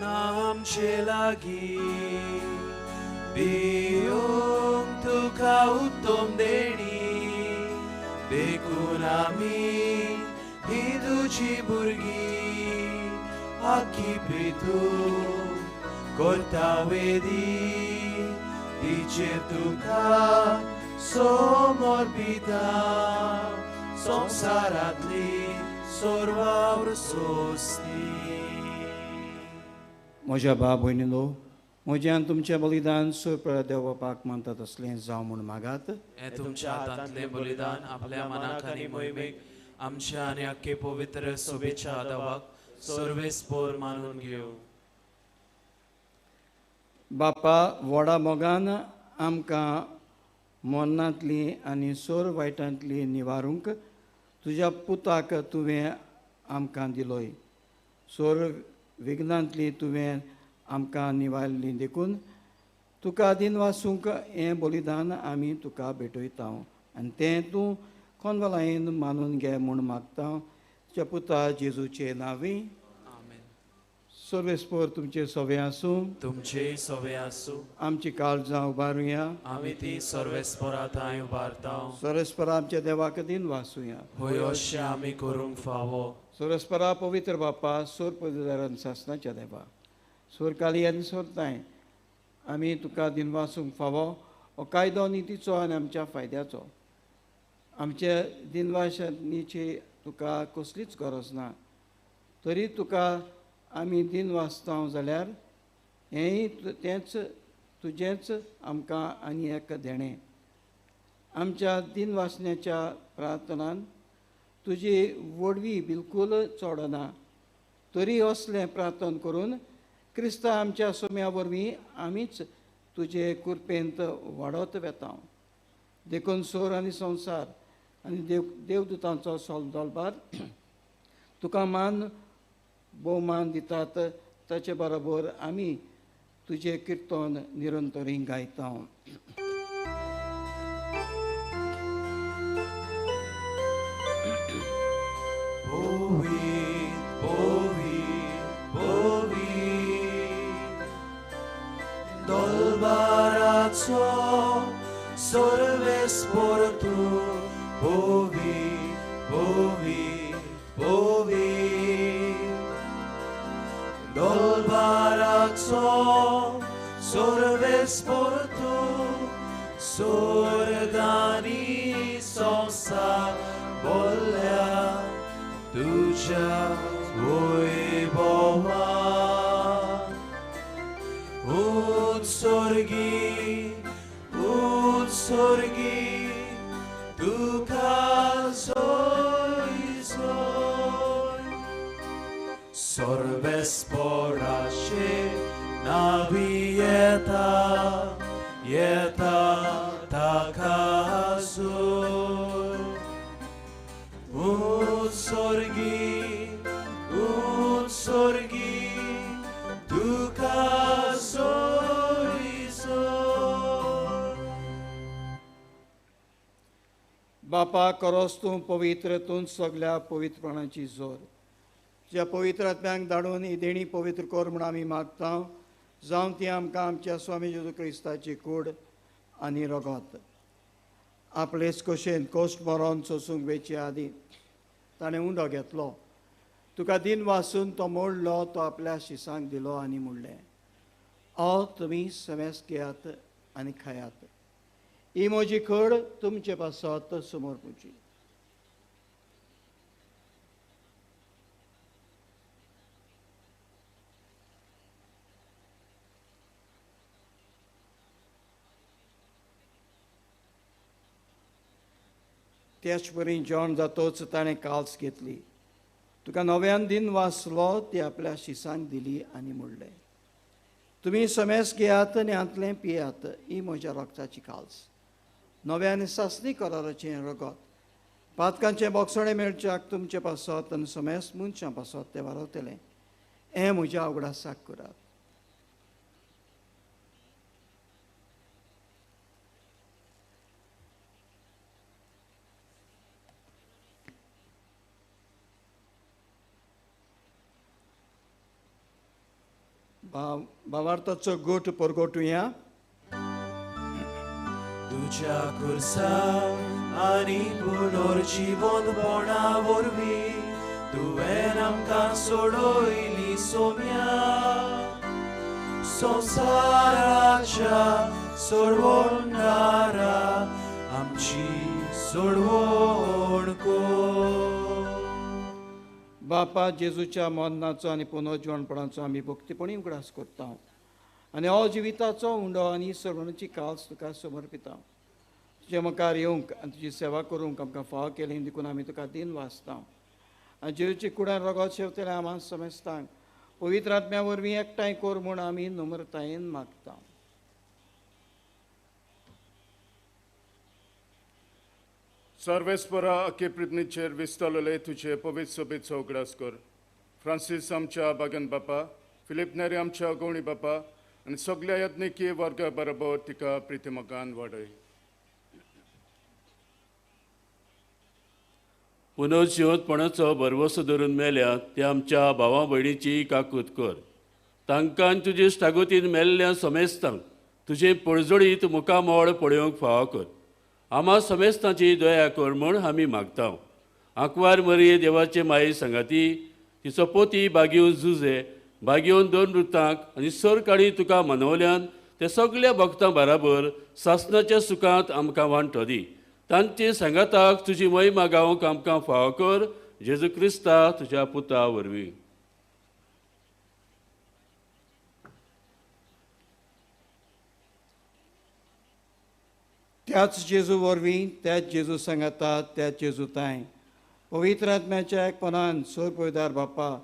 ना आमचे लागीं भिवूंक तुका उत्तम देणी, देखून आमी ही तुजी भुरगीं आखी भितून करता वेदी, तिचेर तुका समर्पिता. संवसारांतली सर्वावर सोसणी. म्हज्या भाव भयणीनो, म्हज्यान तुमचें बलिदान सुप्रद देवपाक मानतात असलें जावं म्हूण मागात. हे तुमच्या हातांतलें बलिदान आपल्या मनाक आनी मोहिमेक आमच्या आनी आख्खे पवित्र सोबेच्या देवाक सर्वेस्पोर मानून घेवं. बापा, व्हडा मोगान आमकां मरणांतली आनी सोर वायटांतली निवारूंक तुज्या पुताक तुवें आमकां दिलोय. सोर विघ्नांतली तुवें आमकां निवारली देखून तुका दिन वासूंक हें बलिदान आमी तुका भेटयता आनी तें तूं खोनवलायेन मानून घे म्हूण मागता. तुज्या पुता जेजूचे नांवी. सर्वेस्पोर तुमचे सवे आसूं. तुमचे सवे आसूं. आमची काळजां उबारुया. आमी ती सर्वेस्पोरा थंय उबारता. सर्वेस्परा आमच्या देवाक दिन वासूया. होय, अशें आमी करूंक फावो. सर्वेस्परा पवित्र बापा, सोर पदारण सासणाच्या देवा, सोर काली आनी सोरताय आमी तुका दिन वासूंक फावो. हो कायदो नितीचो आनी आमच्या फायद्याचो. आमच्या दिनवासनीची तुका कसलीच गरज ना, तरी तुका आमी दिन वाचता जाल्यार हेंय तेंच तुजेंच आमकां आनी एक देणें. आमच्या दिन वाचण्याच्या प्रार्थनान तुजी वडवी बिलकूल चोडना, तरी असलें प्रार्थन करून क्रिस्ता आमच्या सोम्या वरवीं आमीच तुजे कृपेंत वाडत वेता. देखून सोर आनी संवसार आनी देवदूतांचो सोलदोलबार तुका मान भोवमान दितात. ताचे बरोबर आमी तुजें किर्तन निरंतरी गायता. Dolbarazo, sorves por tu povi, povi, povi. Dolbarazo, sorves por tu sorgani sosa bolia tuja voibova. Utsorgi, tuka zoizoi. Sorves porashe navieta, yeta takazoi. Utsorgi, tuka बापा करोस तूं पवित्र तूं सगल्या पवित्रपणाची जोर ज्या पवित्र आत्म्यांक धाडून ही देणी पवित्र कर म्हूण आमी मागता जावं ती आमकां आमच्या स्वामी जेजू क्रिस्ताची कूड आनी रगत आपलेच कशेन कोश्ट मरोन सोसूंक वेचे आदी ताणें उंडो घेतलो तुका दिन वाचून तो मोडलो तो आपल्या शिसांक दिलो आनी म्हणलें तुमी समेस घेयात आनी खायात ही म्हजी कड तुमचे पासत समोर पुची त्याच परी जेवण जातोच ताणें काल्स घेतली तुका नव्यान दिन वाचलो ती आपल्या शिसांक दिली आनी म्हणलें तुमी समेस घेयात आनी हातलें पियात ही म्हज्या रक्ताची काल्स नव्यान सासणी कराराचें रगत पातकांचे बोगसणे मेळच्याक तुमचे पासत आनी समेस मनशां पासत ते वारवतलें हें म्हज्या अवगडासाक करात भावार्थाचो गोठ परगोटुया तुझ्या कुर्सा आणि पुनर्जीवनपणा वरवीं तुवें आमकां सोडयली सोम्या संवसाराच्या सोडवणारा आमची सोडवण कर बापा जेजूच्या मरणाचो आनी पुनर्जीवनपणाचो आमी भक्तीपणी उगडास करता आनी हो जिविताचो उंडो आनी सर्वणाची काल्स तुका समर्पिता तुजे मुखार येवंक आनी तुजी सेवा करूंक आमकां फाव केली देखून आमी तुका दिन वाचता आनी जेजूची कुडान रगत शेवतले आम्हा समेस्तांक पवित्र आत्म्या वरवीं एकठांय कर म्हूण आमी नम्रतायेन मागता सर्वेस्परा अख्खे पृथ्वीचेर विस्तळले तुझे पवित्र सोबीचो उगडास कर फ्रांसीस आमच्या बागन बापा फिलिप नेरी आमच्या गवणी बापा आनी सगळ्या यत्निकी वर्गा बरोबर तिका प्रितीमोगान वाडय पुनर्जीवनपणाचो भरवसो धरून मेल्यात ते आमच्या भावा भयणीची काकूत कर तांकां तुजे स्टागोतीन मेल्ल्या समेस्तांक तुजें पळजोडीत मुखामोळ पळोवंक फाव कर आम्हा समेस्तांची दया कर म्हूण आमी मागता आंकवार मरी देवाचे माये सांगाती तिचो पोती बागेवन झुजे बागेवन दोन वृत्तांक आनी सर काडी तुका मनवल्यान ते सगळ्या भक्तां बराबर सासणाच्या सुखांत आमकां वांटो दी तांचे सांगाताक तुजी महिमा गावंक आमकां फाव कर जेजू क्रिस्ता तुज्या पुता वरवीं त्याच जेजू वरवीं त्याच जेजू सांगातात त्याच जेजू ताय पवित्र आत्म्याच्या एकपणान सोर पवित्र बापा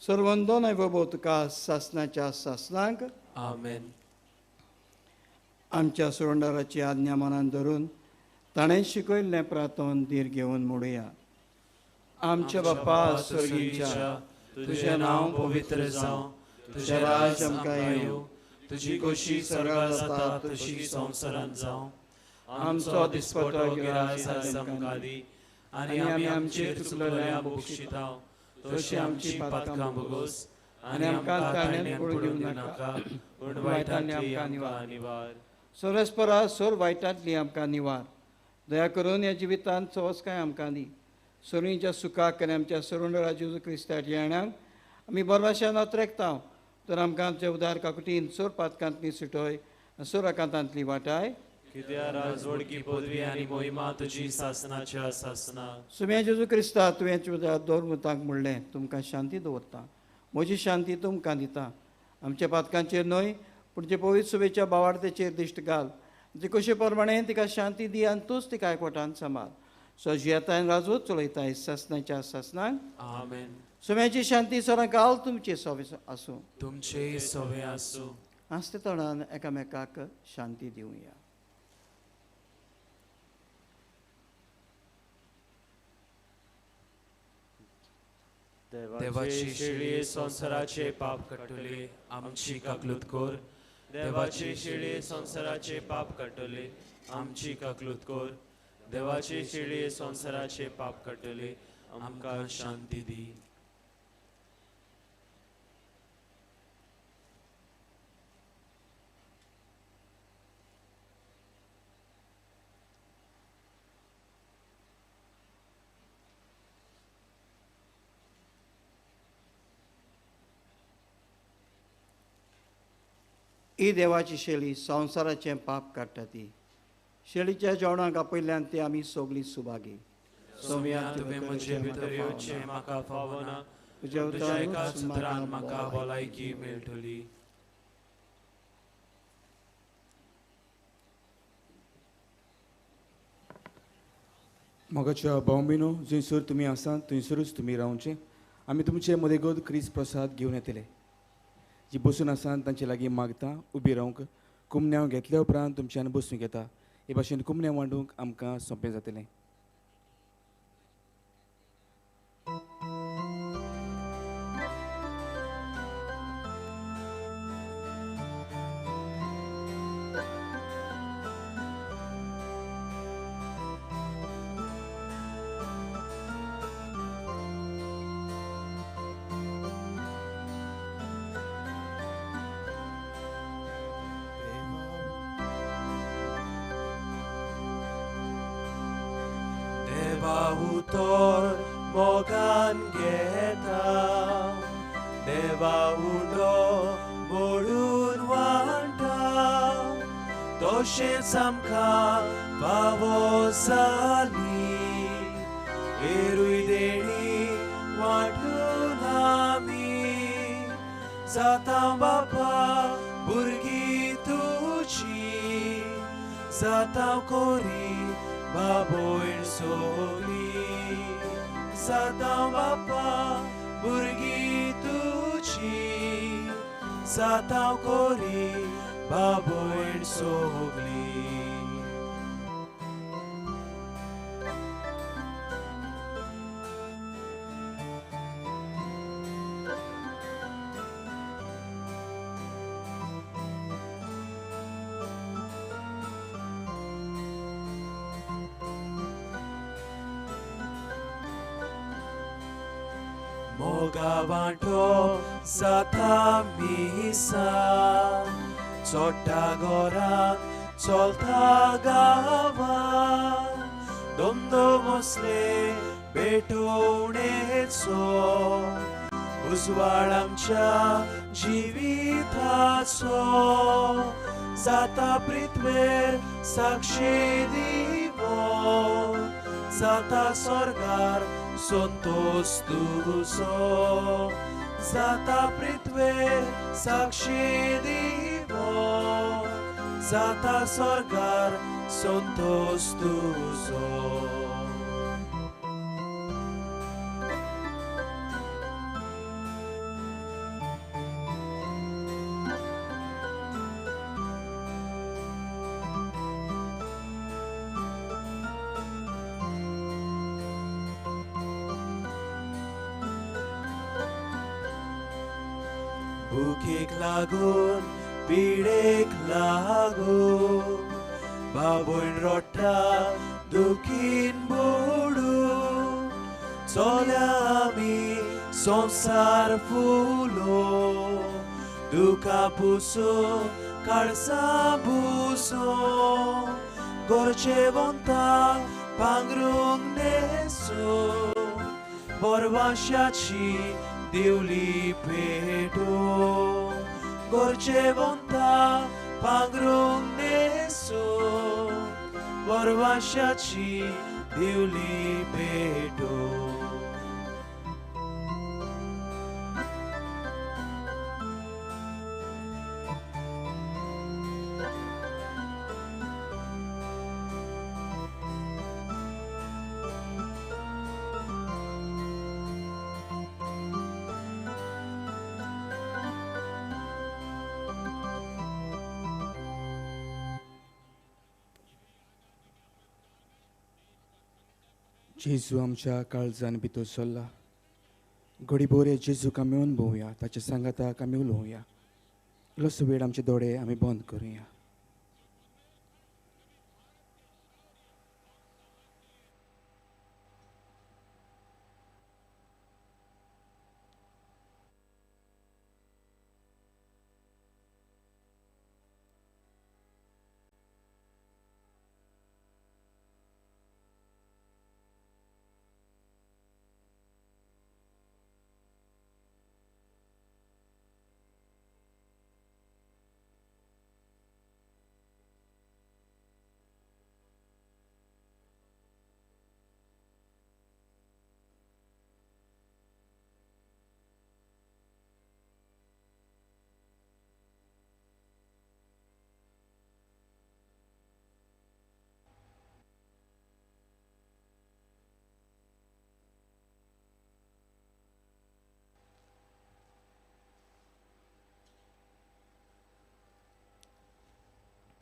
सर्वंदोन वैभव तुका सासणाच्या सासणांक आमेन आमच्या सोडणाराची आज्ञा मनान धरून ताणें शिकयल्लें प्रार्थन धीर घेवन म्हणुया आमच्या बापा स्वर्गीच्या तुझें नांव पवित्र जावं तुझें राज आमकां येवं तुजी कशी स्वर्गांत जाता तशी संवसारांत जावं आमचो दिसपटो गिराय आज आमकां दी आनी आमी आमचेर चुकलेल्या बक्षिता तशी आमची पातकां भोगोस आनी आमकां ताणें पडूं दिवं नाका पूण वायटांतली आमकां निवार सोरेस्परा सोर वायटांतली आमकां निवार. दया करून ह्या जिवितांत चवसकाय आमकां दी. सोरींच्या सुखाक आनी आमच्या सरून राजू क्रिस्ताच्या येण्याक आमी बरवाशान अत्रेकतांव. तर आमकां आमच्या उदार काकुटीन सोर पातकांतली सुटोय सोर आकांतांतली वाटाय. कित्या राजवडकी पदवी आनी मोहिमा तुजी सासनाच्या सासना. सुम्या जेजू क्रिस्ता तुवें दोरमुतांक म्हणलें तुमकां शांती दवरता. म्हजी शांती तुमकां दिता. आमच्या पातकांचेर न्हय पूण जे पवित्र सुबेच्या बावार्थेचेर दिश्ट घाल. जे कशे प्रमाणे तिका शांती दी आनी तूंच तिका एकवटान सांबाळ. सो जियेताय राजू चलयताय सासनाच्या सासनाक. आमेन. सुम्याची शांती सरां घाल तुमचे सोबे आसूं. तुमचे सोवे आसूं. आसते तोंडान एकामेकाक शांती दिवया. देवाची शिळे संसाराचे पाप कटले आमची काकलूत कोर. देवाची शिळे संसाराचे पाप कटले आमची काकलूत कोर. देवाची शिळे संसाराचे पाप कटले आमकां शांती दी. ही देवाची शेळी संवसाराचें पाप काडटा ती. शेळीच्या जेवणाक आपयल्यान ते आमी सगळीं सुभागी. सोम्या तुवें म्हजे भितर येवचें म्हाका फावना. तुज्या तुज्या एकाच उतरान म्हाका भलायकी मेळटली. मोगाच्या भावबिनो जंयसर तुमी आसात थंयसरूच तुमी रावचें. आमी तुमचे मदेगोद क्रिस्त प्रसाद घेवन येतले. जी बसून आसात तांचे लागीं मागता उबी रावंक. कुमन्याव घेतल्या उपरांत तुमच्यान बसूंक येता. हे भाशेन कुमन्याव मांडूंक आमकां सोंपें जातलें. Utor mogan geta Deva undo bodun wanta Toshe samka pavosali Erui deni watun ami Zatam bapa burgi tuchi Zatam kori Baboin soli Zatam bapa burgi tuchi Zatam kori Baboin soli Mogavanto zata misa Zota gora zolta gava Domdo mosle betonetso Uzwalamcha jivitaso Zata pritver sakshi divo Zata sorgar Sontos tuso Zata pritve sakshi divo Zata sorgar Sontos tuso Bukik lagun, pidek lagun Baboin rota, dukin bodu Zolami, sonsar fulo दुखा पुसो काळसा बुसो गोरचे वंता पांघरूंक नेसो बरवाशाची दिवली पेटो गोरचे वंता पांघरूंक नेसो बरवाशाची दिवली पेटो जेजू आमच्या काळजान भितर सरला घडी बोरे जेजूक आमी अनुभवया ताच्या सांगाताक आमी उलोवया इल्लोसो वेळ आमचे दोळे आमी बंद करुया.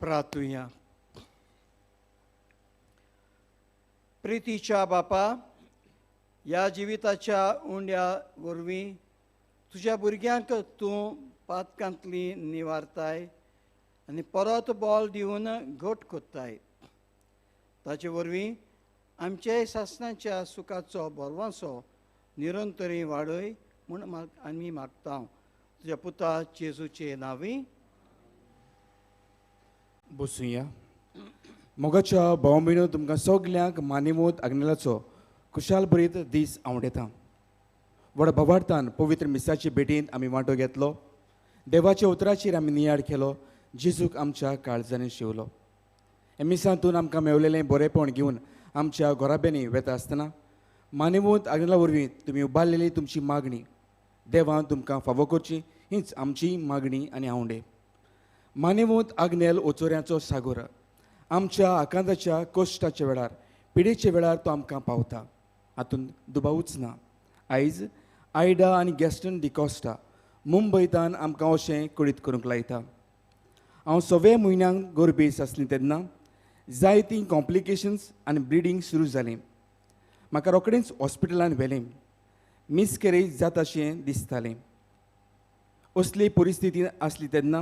प्रार्थुया. प्रितीच्या बापा, ह्या जिविताच्या उंड्या वरवीं तुज्या भुरग्यांक तूं पातकांतली निवारताय आनी परत बॉल दिवन घट कोत्ताय. ताचे वरवीं आमचे सासणाच्या सुखाचो बरवांसो निरंतरी वाडय म्हूण आमी मागता तुज्या पुता जेजूचे नांवी. बसूया. मोगाच्या भाव भयणो तुमकां सगल्यांक मानेमोत आग्नेलाचो खुशाल बरीत दीस आवडेता. व्हड भवार्थान पवित्र मिसाचे भेटींत आमी वांटो घेतलो. देवाच्या उतराचेर आमी नियाळ केलो. जेजूक आमच्या काळजांनी शिवलो. हे मिसांतून आमकां मेवलेलें बरेपण घेवन आमच्या घोराब्यांनी वेता आसतना मानेमोत आग्नेला वरवीं तुमी उबारलेली तुमची मागणी देवान तुमकां फावो करची हीच आमची मागणी आनी आवडे. मानेमोत आग्नेल ओचोऱ्याचो सागोर आमच्या आकांताच्या कोश्टाच्या वेळार पिडेच्या वेळार तो आमकां पावता. हातूंत दुबावूच ना. आयज आयडा आनी गॅस्टन डिकॉस्टा मुंबयतान आमकां अशें कळीत करूंक लायता. हांव 6व्या म्हयन्यांक गर्भेस आसलें तेन्ना जायतीं कॉम्प्लिकेशन्स आनी ब्लिडींग सुरू जालें. म्हाका रोखडेंच हॉस्पिटलांत व्हेलें. मिसकॅरेज जाता अशें दिसतालें. असली परिस्थिती आसली तेन्ना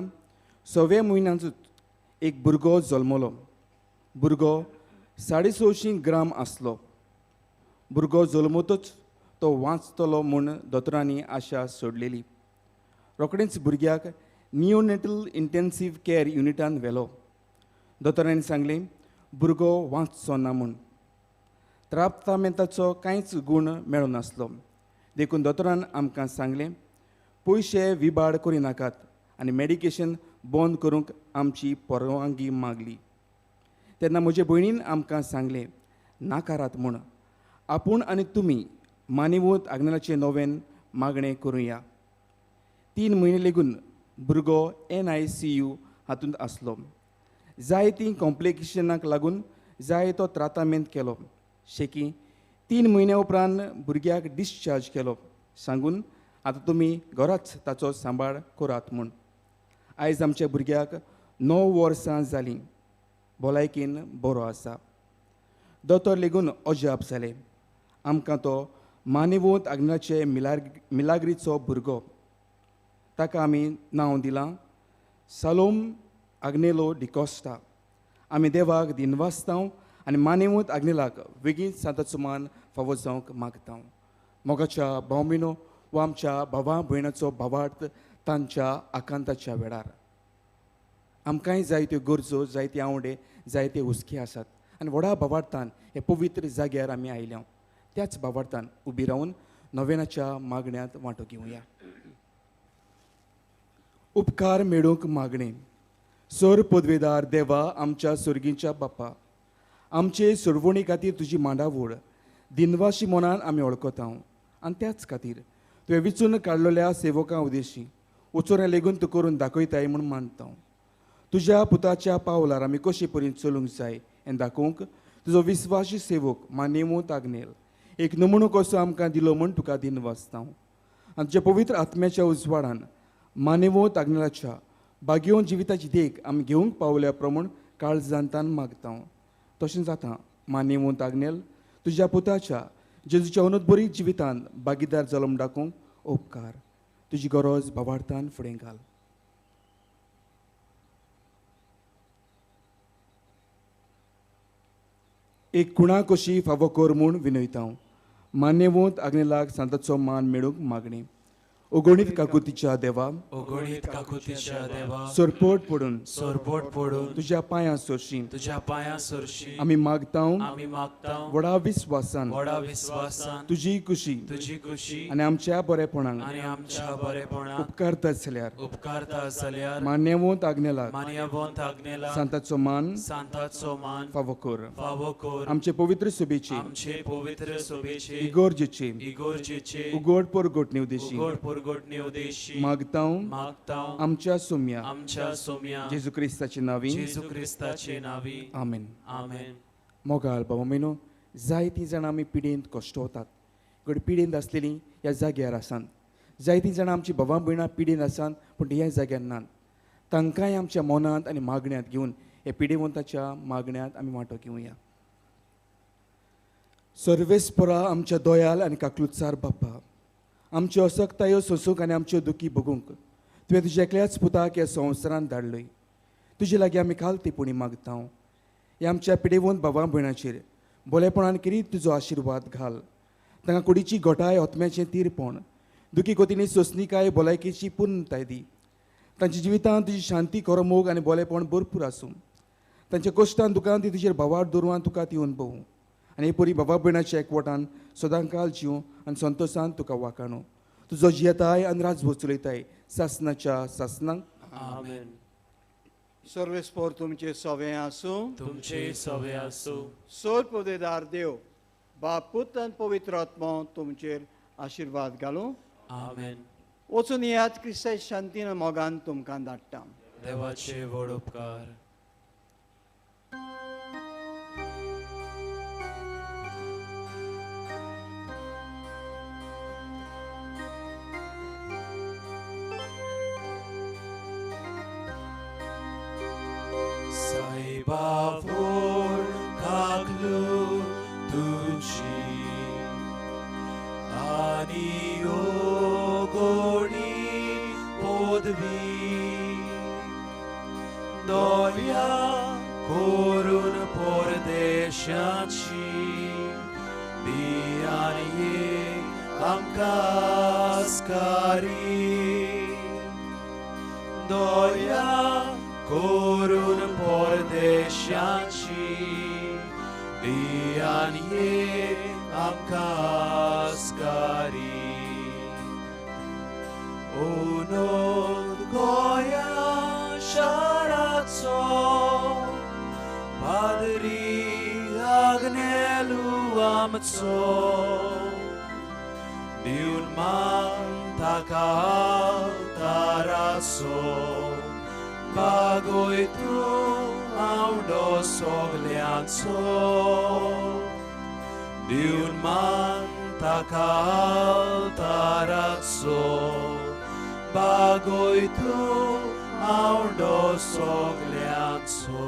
6व्या म्हयन्याचोच एक भुरगो जल्मलो. भुरगो 650 ग्राम आसलो. भुरगो जल्मतच तो वाचतलो म्हूण दोतोरांनी आशा सोडलेली. रोखडेंच भुरग्याक नियोनेटल इंटेन्सीव केअर युनिटान व्हेलो. दोतोरांनी सांगलें भुरगो वाचचो ना म्हूण. त्रापतामेंताचो कांयच गूण मेळो नासलो. देखून दोतोरान आमकां सांगलें पयशे विबाड करिनाकात आनी मेडिकेशन बंद करूंक आमची परवानगी मागली. तेन्ना म्हजे भयणीन आमकां सांगलें नाकारात म्हूण. आपूण आनी तुमी मानेमोत आग्नेलाचें नोवेन मागणें करुया. 3 म्हयने लेगून भुरगो NICU हातूंत आसलो. जायतीं कॉम्प्लिकेशनाक लागून जाय तो ट्रातामेंट केलो. शेकी 3 म्हयन्या उपरांत भुरग्याक डिस्चार्ज केलो सांगून आतां तुमी घराच ताचो सांबाळ करात म्हूण. आयज आमच्या भुरग्याक 9 वर्सां जालीं. भलायकेन बरो आसा. दोतोर लेगून अजाप जाले. आमकां तो मानेवोत आग्नेलाचे मिलाग्रीचो भुरगो. ताका आमी नांव दिलां सालोम आग्नेलो डिकॉस्टा. आमी देवाक दिनवासतांव आनी मानेवोत आग्नेलाक बेगीन सांताचो मान फावो जावंक मागता. मोगाच्या भाव भयणो वो आमच्या भावा भयणाचो भावार्थ तांच्या आकांताच्या वेळार. आमकांय जायत्यो गरजो, जायते आवडे, जायते हुस्के आसात आनी व्हडा भावार्थान हे पवित्र जाग्यार आमी आयल्या. त्याच भावार्थान उबी रावन नव्यानाच्या मागण्यांत वांटो घेवया. उपकार मेळूंक मागणे. सर पदवेदार देवा, आमच्या सर्गीच्या बापा, आमचे सोडवणी खातीर तुजी मांडावळ दिनवाशी मनान आमी वळखता आनी त्याच खातीर तुवें विचून काडलेल्या सेवकां उदेशी उचोऱ्या लेगून तूं करून दाखयताय म्हूण मानता. तुज्या पुताच्या पावलार आमी कशे परीन चलूंक जाय हें दाखोवंक तुजो विस्वासी सेवक मानेमूत आग्नेल एक नमुनो कसो आमकां दिलो म्हूण तुका दिनवासता. आनी तुज्या पवित्र आत्म्याच्या उजवाडान मानेमूत आग्नेलाच्या बागयोन जिविताची देख आमी घेवंक पावल्या प्रमाण काळजांतान मागता. तशें जाता मानेमूत आग्नेल तुज्या पुताच्या जेजूच्या अनूदबरी जिवितांत भागीदार जल्म दाखोवंक उपकार. तुजी गरज भावार्थान फुडें घाल. एक कुणा कशी फावो कर म्हूण विनयता. मान्यवंत आग्नेलाक सांताचो मान मेळूंक मागणी. उगोणीत काकुतीच्या देवा, उगोणीत काकुतीच्या देवा, सोरपोट पडून सोरपोट पडून तुज्या पांयां सोरशी तुझ्या पांयां सरशी आमी मागता. आमी मागता व्हडा विस्वासान व्हडा विस्वासान तुजी खुशी तुझी खुशी आनी आमच्या बरेपणाक आनी आमच्या बरेपणाक उपकारता जाल्यार उपकारता जाल्यार मान्यवंत आग्नेलाक मान्यवंत आग्नेला सांताचो मान सांताचो मान फावो कर. फावो कर. आमचे पवित्र सभेची आमचे पवित्र सभेचे इगोर्जेची इगोर्जेचे उगोड परगोटणी उदेशी उगोड पुरगोटणे उदेशी मागता. मागता आमच्या सोम्या आमच्या सोम्या जेजू क्रिस्ताची नावी. जेजू क्रिस्ताचे नावी. आमेन. आमेन. मोगाल बाबा मेनो जायतीं जाणां आमी पिडेंत कश्ट वतात. गड पिडेंत आसलेलीं ह्या जाग्यार आसात. जायतीं जाणां आमची भावां भयणां पिडेंत आसात पूण ह्या जाग्यार नात. तांकांय आमच्या मनांत आनी मागण्यांत घेवन हे पिडेवंताच्या मागण्यांत आमी वांटो घेवया. सर्वेस्परा आमच्या दोयाल आनी काकलुतसार बापा, आमच्यो असक्तायो सोसूंक आनी आमच्यो दुखी भोगूंक तुवें तुज्या एकल्याच पुताक ह्या संवसारांत धाडलय. तुजे लागीं आमी खालतेपणी मागता. ह्या आमच्या पिडेवंत भावां भयणांचेर बोलेपणान करीत तुजो आशिर्वाद घाल. तांकां कुडीची घोटाय ओतम्याचें तीरपण, दुखी कोतींनी सोंसणीकाय भलायकेची पूर्णताय दी. तांच्या जिवितांत तुजी शांती करमोग आनी बोलेपण भरपूर आसूं. तांच्या कश्टान दुखांत ती तुजेर भावार दवरून तुका ती अनुभवूं आनी हे परी भावा भयणाच्या एकवटान सदांकाल जिवं आनी संतोशान तुका वाखाणू. तुजो जियेताय आनी राजभोग चलयताय सासनाच्या सासनांक. आमेन. सर्वेस्पोर तुमचे सवे आसूं. तुमचे सवे आसूं. सोर पदवेदार देव बाप पुत आनी पवित्र आत्मो तुमचेर आशिर्वाद घालूं. आमेन. वचून येयात क्रिस्ताच्या शांतीन आनी मोगान तुमकां धाडटा. देवाचे व्हड उपकार. Saibavor kaklu tuci ani ogoni podvi doya korun pordeshachi bianiye amkaskari doya korun pordeshachi bianiye amkaskari unod goya sharatso padri agnelu amtso diun man takal taraso Bagoi tu audo soglianzo di un man takal tarazzo Bagoi tu audo soglianzo